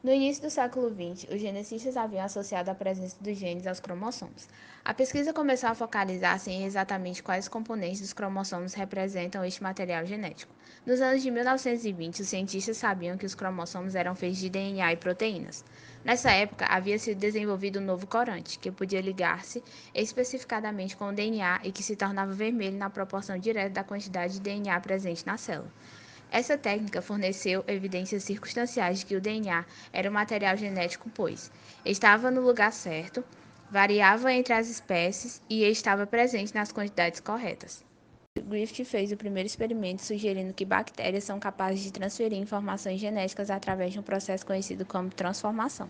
No início do século XX, os genetistas haviam associado a presença dos genes aos cromossomos. A pesquisa começou a focalizar-se em exatamente quais componentes dos cromossomos representam este material genético. Nos anos de 1920, os cientistas sabiam que os cromossomos eram feitos de DNA e proteínas. Nessa época, havia sido desenvolvido um novo corante, que podia ligar-se especificadamente com o DNA e que se tornava vermelho na proporção direta da quantidade de DNA presente na célula. Essa técnica forneceu evidências circunstanciais de que o DNA era um material genético, pois estava no lugar certo, variava entre as espécies e estava presente nas quantidades corretas. Griffith fez o primeiro experimento sugerindo que bactérias são capazes de transferir informações genéticas através de um processo conhecido como transformação.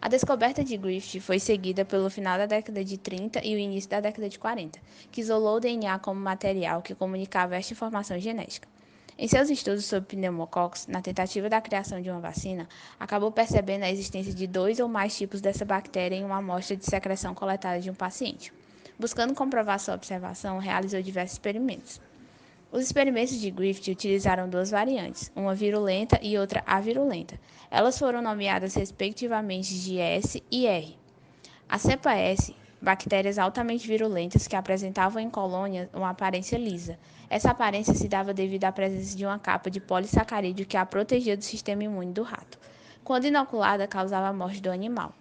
A descoberta de Griffith foi seguida pelo final da década de 30 e o início da década de 40, que isolou o DNA como material que comunicava esta informação genética. Em seus estudos sobre pneumococos, na tentativa da criação de uma vacina, acabou percebendo a existência de 2 ou mais tipos dessa bactéria em uma amostra de secreção coletada de um paciente. Buscando comprovar sua observação, realizou diversos experimentos. Os experimentos de Griffith utilizaram duas variantes, uma virulenta e outra avirulenta. Elas foram nomeadas respectivamente de S e R. A cepa S, bactérias altamente virulentas que apresentavam em colônias uma aparência lisa. Essa aparência se dava devido à presença de uma capa de polissacarídeo que a protegia do sistema imune do rato. Quando inoculada, causava a morte do animal.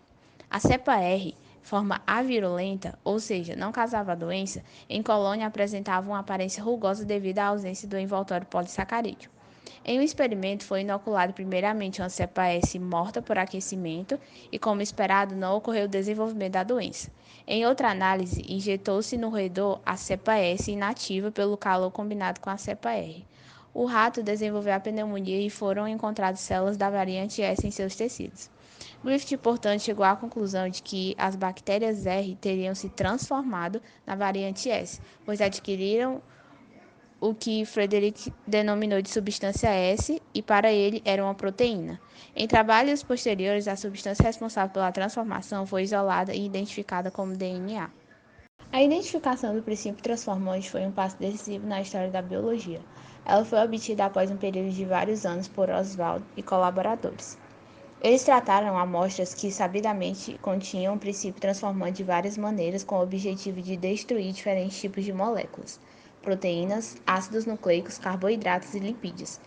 A cepa R, forma avirulenta, ou seja, não causava a doença, em colônia apresentava uma aparência rugosa devido à ausência do envoltório polissacarídeo. Em um experimento, foi inoculado primeiramente uma cepa S morta por aquecimento e, como esperado, não ocorreu o desenvolvimento da doença. Em outra análise, injetou-se no roedor a cepa S inativa pelo calor combinado com a cepa R. O rato desenvolveu a pneumonia e foram encontradas células da variante S em seus tecidos. Griffith, portanto, chegou à conclusão de que as bactérias R teriam se transformado na variante S, pois adquiriram o que Frederick denominou de substância S e para ele era uma proteína. Em trabalhos posteriores, a substância responsável pela transformação foi isolada e identificada como DNA. A identificação do princípio transformante foi um passo decisivo na história da biologia. Ela foi obtida após um período de vários anos por Oswald e colaboradores. Eles trataram amostras que sabidamente continham o princípio transformante de várias maneiras com o objetivo de destruir diferentes tipos de moléculas, proteínas, ácidos nucleicos, carboidratos e lipídios,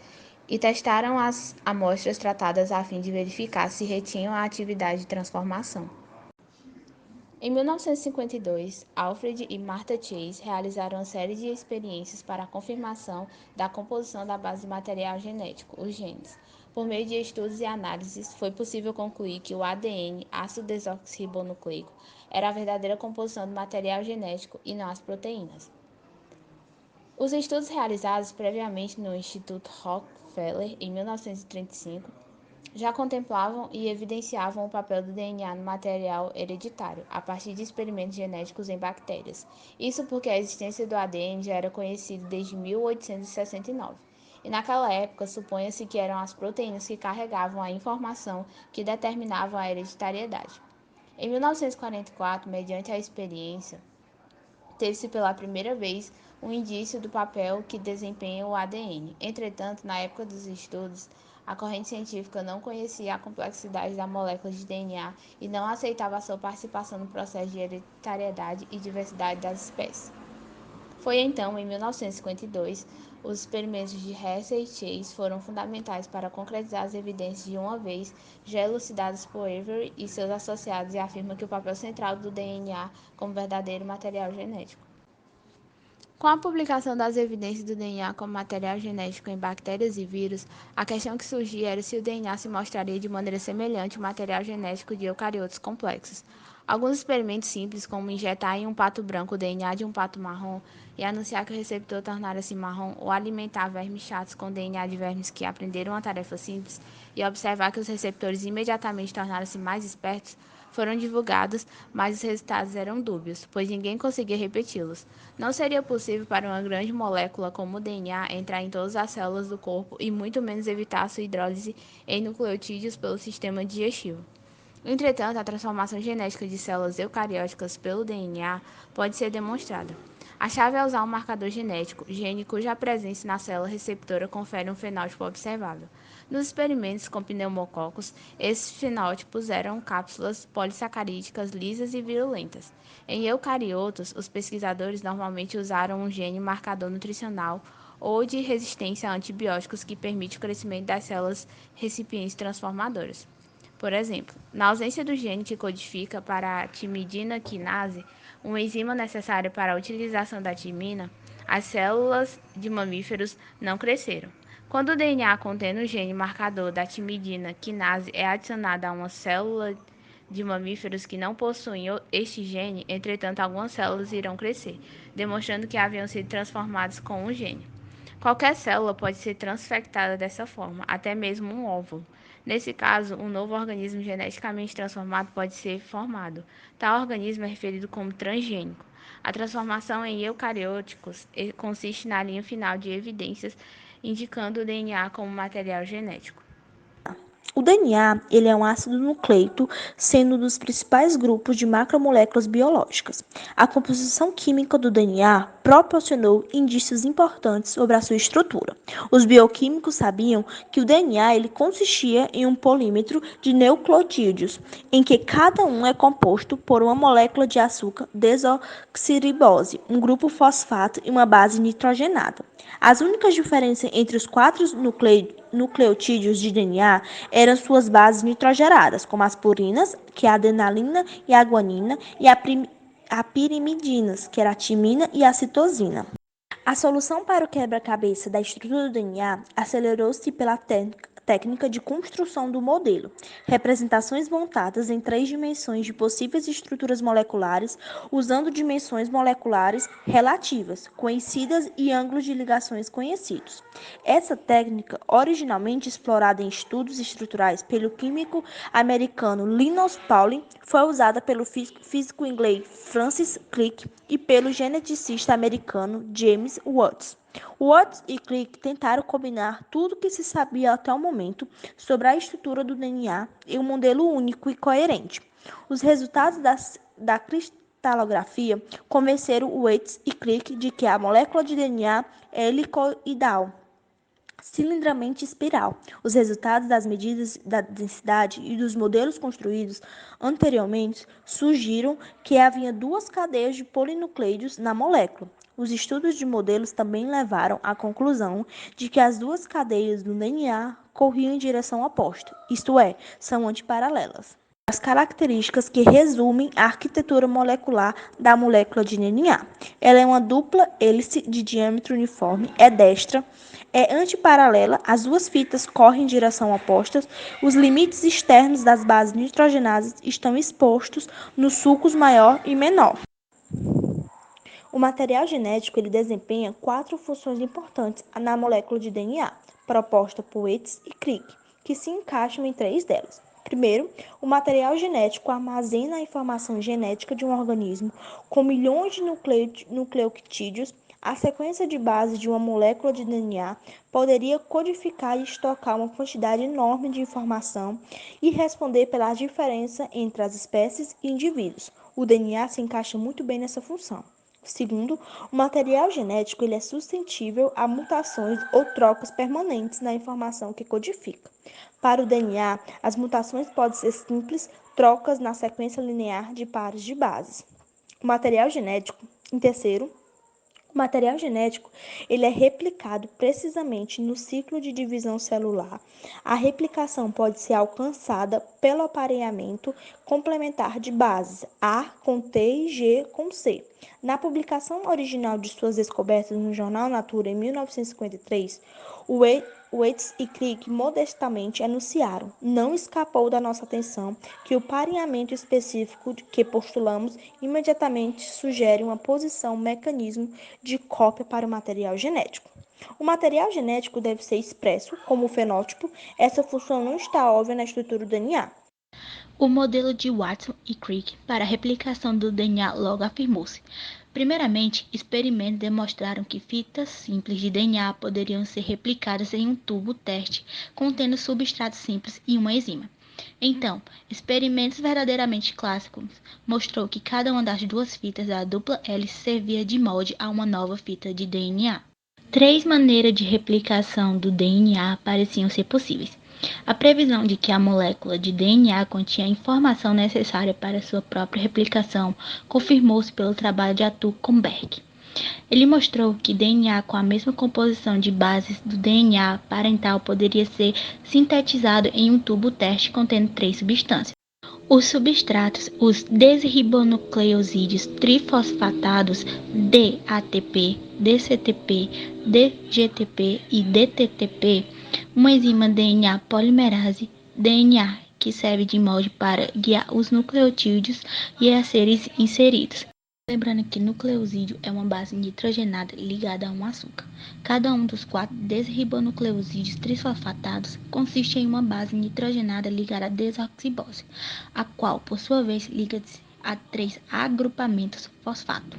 e testaram as amostras tratadas a fim de verificar se retinham a atividade de transformação. Em 1952, Alfred e Martha Chase realizaram uma série de experiências para a confirmação da composição da base do material genético, os genes. Por meio de estudos e análises, foi possível concluir que o ADN, ácido desoxirribonucleico, era a verdadeira composição do material genético e não as proteínas. Os estudos realizados previamente no Instituto Rockefeller, em 1935, já contemplavam e evidenciavam o papel do DNA no material hereditário, a partir de experimentos genéticos em bactérias. Isso porque a existência do ADN já era conhecida desde 1869. E naquela época, supunha-se que eram as proteínas que carregavam a informação que determinavam a hereditariedade. Em 1944, mediante a experiência, teve-se pela primeira vez um indício do papel que desempenha o ADN. Entretanto, na época dos estudos, a corrente científica não conhecia a complexidade da molécula de DNA e não aceitava a sua participação no processo de hereditariedade e diversidade das espécies. Foi então, em 1952, os experimentos de Hershey e Chase foram fundamentais para concretizar as evidências de uma vez já elucidadas por Avery e seus associados e afirma que o papel central do DNA como verdadeiro material genético. Com a publicação das evidências do DNA como material genético em bactérias e vírus, a questão que surgia era se o DNA se mostraria de maneira semelhante ao material genético de eucariotos complexos. Alguns experimentos simples, como injetar em um pato branco o DNA de um pato marrom e anunciar que o receptor tornara-se marrom, ou alimentar vermes chatos com DNA de vermes que aprenderam uma tarefa simples e observar que os receptores imediatamente tornaram-se mais espertos, foram divulgados, mas os resultados eram dúbios, pois ninguém conseguia repeti-los. Não seria possível para uma grande molécula como o DNA entrar em todas as células do corpo e muito menos evitar sua hidrólise em nucleotídeos pelo sistema digestivo. Entretanto, a transformação genética de células eucarióticas pelo DNA pode ser demonstrada. A chave é usar um marcador genético, gene cuja presença na célula receptora confere um fenótipo observável. Nos experimentos com pneumococos, esses fenótipos eram cápsulas polissacarídicas lisas e virulentas. Em eucariotos, os pesquisadores normalmente usaram um gene marcador nutricional ou de resistência a antibióticos que permite o crescimento das células recipientes transformadoras. Por exemplo, na ausência do gene que codifica para a timidina quinase, uma enzima necessária para a utilização da timina, as células de mamíferos não cresceram. Quando o DNA contendo o gene marcador da timidina quinase é adicionado a uma célula de mamíferos que não possuem este gene, entretanto, algumas células irão crescer, demonstrando que haviam sido transformadas com o gene. Qualquer célula pode ser transfectada dessa forma, até mesmo um óvulo. Nesse caso, um novo organismo geneticamente transformado pode ser formado. Tal organismo é referido como transgênico. A transformação em eucarióticos consiste na linha final de evidências indicando o DNA como material genético. O DNA, ele é um ácido nucleico, sendo um dos principais grupos de macromoléculas biológicas. A composição química do DNA proporcionou indícios importantes sobre a sua estrutura. Os bioquímicos sabiam que o DNA ele consistia em um polímero de nucleotídeos, em que cada um é composto por uma molécula de açúcar desoxirribose, um grupo fosfato e uma base nitrogenada. As únicas diferenças entre os quatro nucleotídeos de DNA eram suas bases nitrogenadas, como as purinas, que é a adenalina e a guanina, e a pirimidinas, que era a timina e a citosina. A solução para o quebra-cabeça da estrutura do DNA acelerou-se pela técnica de construção do modelo, representações montadas em 3 dimensões de possíveis estruturas moleculares, usando dimensões moleculares relativas, conhecidas e ângulos de ligações conhecidos. Essa técnica, originalmente explorada em estudos estruturais pelo químico americano Linus Pauling, foi usada pelo físico inglês Francis Crick e pelo geneticista americano James Watts. Watts e Crick tentaram combinar tudo o que se sabia até o momento sobre a estrutura do DNA em um modelo único e coerente. Os resultados da cristalografia convenceram Watts e Crick de que a molécula de DNA é helicoidal, cilindramente espiral. Os resultados das medidas da densidade e dos modelos construídos anteriormente sugeriram que havia 2 cadeias de polinucleídeos na molécula. Os estudos de modelos também levaram à conclusão de que as 2 cadeias do DNA corriam em direção oposta, isto é, são antiparalelas. As características que resumem a arquitetura molecular da molécula de DNA. Ela é uma dupla hélice de diâmetro uniforme, é destra, é antiparalela, as 2 fitas correm em direção oposta, os limites externos das bases nitrogenadas estão expostos nos sulcos maior e menor. O material genético ele desempenha 4 funções importantes na molécula de DNA, proposta por Watts e Crick, que se encaixam em 3 delas. Primeiro, o material genético armazena a informação genética de um organismo com milhões de nucleotídeos. A sequência de base de uma molécula de DNA poderia codificar e estocar uma quantidade enorme de informação e responder pela diferença entre as espécies e indivíduos. O DNA se encaixa muito bem nessa função. Segundo, o material genético ele é suscetível a mutações ou trocas permanentes na informação que codifica. Para o DNA, as mutações podem ser simples trocas na sequência linear de pares de bases. O material genético, em terceiro, o material genético ele é replicado precisamente no ciclo de divisão celular. A replicação pode ser alcançada pelo aparelhamento complementar de bases A com T e G com C. Na publicação original de suas descobertas no jornal Nature em 1953, Watts e Crick modestamente anunciaram: não escapou da nossa atenção que o pareamento específico que postulamos imediatamente sugere uma posição, mecanismo de cópia para o material genético. O material genético deve ser expresso como fenótipo. Essa função não está óbvia na estrutura do DNA. O modelo de Watson e Crick para a replicação do DNA logo afirmou-se. Primeiramente, experimentos demonstraram que fitas simples de DNA poderiam ser replicadas em um tubo teste contendo substrato simples e uma enzima. Então, experimentos verdadeiramente clássicos mostrou que cada uma das duas fitas da dupla hélice servia de molde a uma nova fita de DNA. 3 maneiras de replicação do DNA pareciam ser possíveis. A previsão de que a molécula de DNA continha a informação necessária para sua própria replicação confirmou-se pelo trabalho de Arthur Komberg. Ele mostrou que DNA com a mesma composição de bases do DNA parental poderia ser sintetizado em um tubo teste contendo 3 substâncias. Os substratos, os desribonucleosídeos trifosfatados DATP, DCTP, DGTP e DTTP, uma enzima DNA polimerase, DNA que serve de molde para guiar os nucleotídeos e a serem inseridos. Lembrando que nucleosídeo é uma base nitrogenada ligada a um açúcar. Cada um dos 4 desribonucleosídeos trifosfatados consiste em uma base nitrogenada ligada a desoxirribose, a qual, por sua vez, liga-se a 3 agrupamentos fosfato.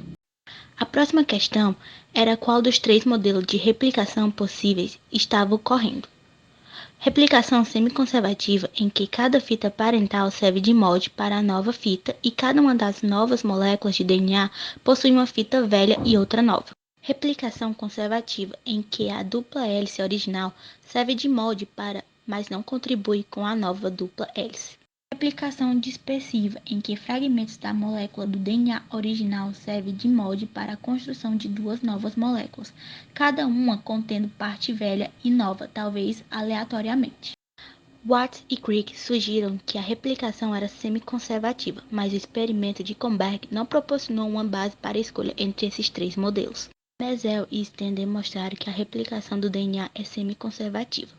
A próxima questão era qual dos 3 modelos de replicação possíveis estava ocorrendo. Replicação semiconservativa, em que cada fita parental serve de molde para a nova fita e cada uma das novas moléculas de DNA possui uma fita velha e outra nova. Replicação conservativa, em que a dupla hélice original serve de molde para, mas não contribui com a nova dupla hélice. Replicação dispersiva, em que fragmentos da molécula do DNA original servem de molde para a construção de 2 novas moléculas, cada uma contendo parte velha e nova, talvez aleatoriamente. Watts e Crick sugeriram que a replicação era semiconservativa, mas o experimento de Komberg não proporcionou uma base para a escolha entre esses 3 modelos. Mezell e Stem demonstraram que a replicação do DNA é semiconservativa.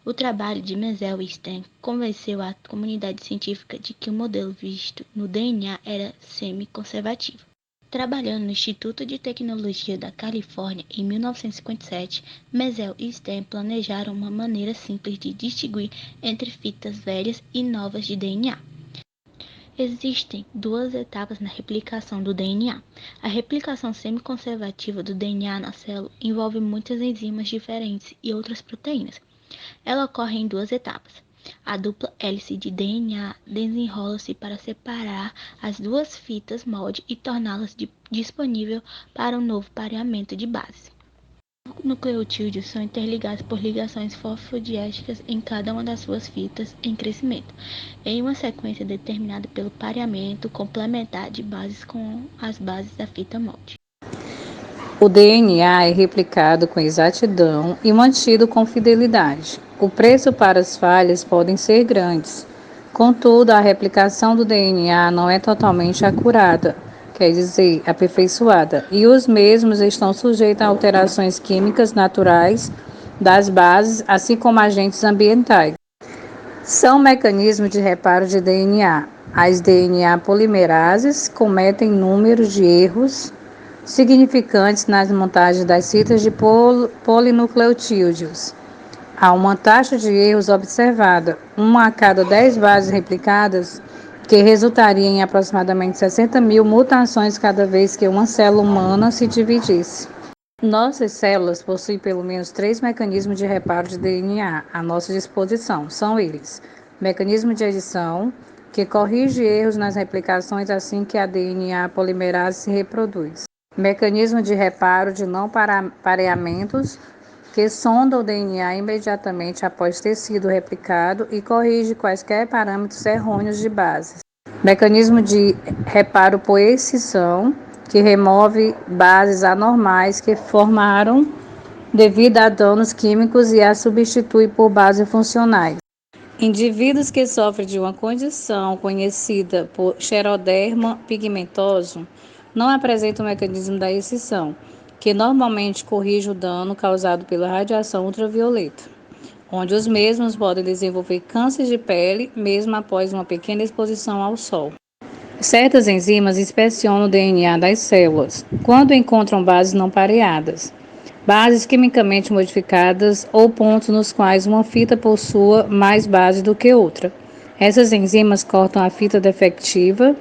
O trabalho de Mezell e Stem convenceu a comunidade científica de que o modelo visto no DNA era semi-conservativo. Trabalhando no Instituto de Tecnologia da Califórnia em 1957, Mezell e Stem planejaram uma maneira simples de distinguir entre fitas velhas e novas de DNA. Existem 2 etapas na replicação do DNA. A replicação semi-conservativa do DNA na célula envolve muitas enzimas diferentes e outras proteínas. Ela ocorre em 2 etapas. A dupla hélice de DNA desenrola-se para separar as 2 fitas molde e torná-las disponível para um novo pareamento de bases. Os nucleotídeos são interligados por ligações fosfodiésticas em cada uma das suas fitas em crescimento, em uma sequência determinada pelo pareamento complementar de bases com as bases da fita molde. O DNA é replicado com exatidão e mantido com fidelidade. O preço para as falhas podem ser grandes. Contudo, a replicação do DNA não é totalmente acurada, quer dizer, aperfeiçoada, e os mesmos estão sujeitos a alterações químicas naturais das bases, assim como agentes ambientais. São mecanismos de reparo de DNA. As DNA polimerases cometem números de erros significantes nas montagens das fitas de polinucleotídeos. Há uma taxa de erros observada, 1 a cada 10 bases replicadas, que resultaria em aproximadamente 60 mil mutações cada vez que uma célula humana se dividisse. Nossas células possuem pelo menos 3 mecanismos de reparo de DNA à nossa disposição. São eles: mecanismo de edição, que corrige erros nas replicações assim que a DNA polimerase se reproduz. Mecanismo de reparo de não pareamentos, que sonda o DNA imediatamente após ter sido replicado e corrige quaisquer parâmetros errôneos de bases. Mecanismo de reparo por excisão, que remove bases anormais que formaram devido a danos químicos e as substitui por bases funcionais. Indivíduos que sofrem de uma condição conhecida por xeroderma pigmentoso não apresentam o mecanismo da excisão, que normalmente corrige o dano causado pela radiação ultravioleta, onde os mesmos podem desenvolver câncer de pele mesmo após uma pequena exposição ao sol. Certas enzimas inspecionam o DNA das células quando encontram bases não pareadas, bases quimicamente modificadas ou pontos nos quais uma fita possua mais base do que outra. Essas enzimas cortam a fita defectiva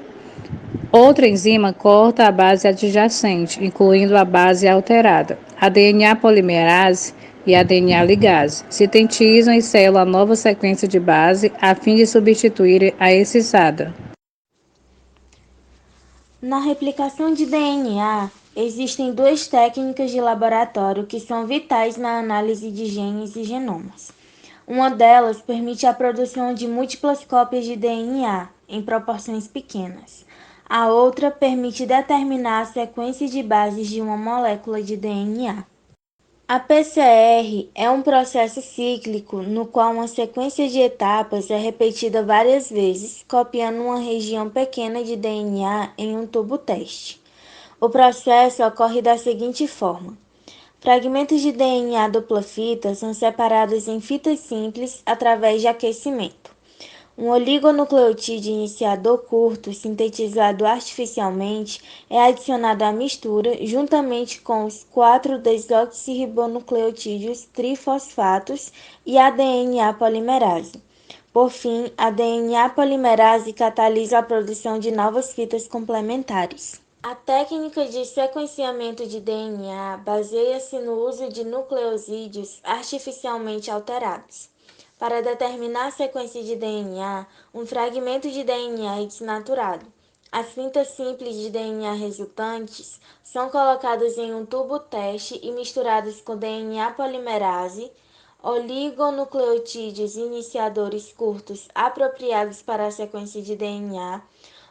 Outra enzima corta a base adjacente, incluindo a base alterada. A DNA polimerase e a DNA ligase sintetizam em célula a nova sequência de base a fim de substituir a excisada. Na replicação de DNA, existem duas técnicas de laboratório que são vitais na análise de genes e genomas. Uma delas permite a produção de múltiplas cópias de DNA em proporções pequenas. A outra permite determinar a sequência de bases de uma molécula de DNA. A PCR é um processo cíclico no qual uma sequência de etapas é repetida várias vezes, copiando uma região pequena de DNA em um tubo-teste. O processo ocorre da seguinte forma: fragmentos de DNA dupla fita são separados em fitas simples através de aquecimento. Um oligonucleotídeo iniciador curto, sintetizado artificialmente, é adicionado à mistura juntamente com os 4-desoxirribonucleotídeos trifosfatos e a DNA polimerase. Por fim, a DNA polimerase catalisa a produção de novas fitas complementares. A técnica de sequenciamento de DNA baseia-se no uso de nucleosídeos artificialmente alterados. Para determinar a sequência de DNA, um fragmento de DNA é desnaturado. As fitas simples de DNA resultantes são colocadas em um tubo-teste e misturadas com DNA polimerase, oligonucleotídeos iniciadores curtos apropriados para a sequência de DNA,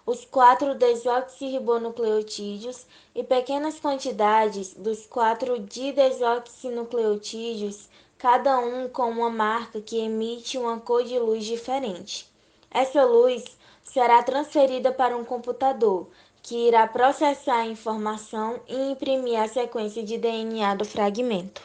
os 4-desoxirribonucleotídeos e pequenas quantidades dos 4-didesoxinucleotídeos, cada um com uma marca que emite uma cor de luz diferente. Essa luz será transferida para um computador, que irá processar a informação e imprimir a sequência de DNA do fragmento.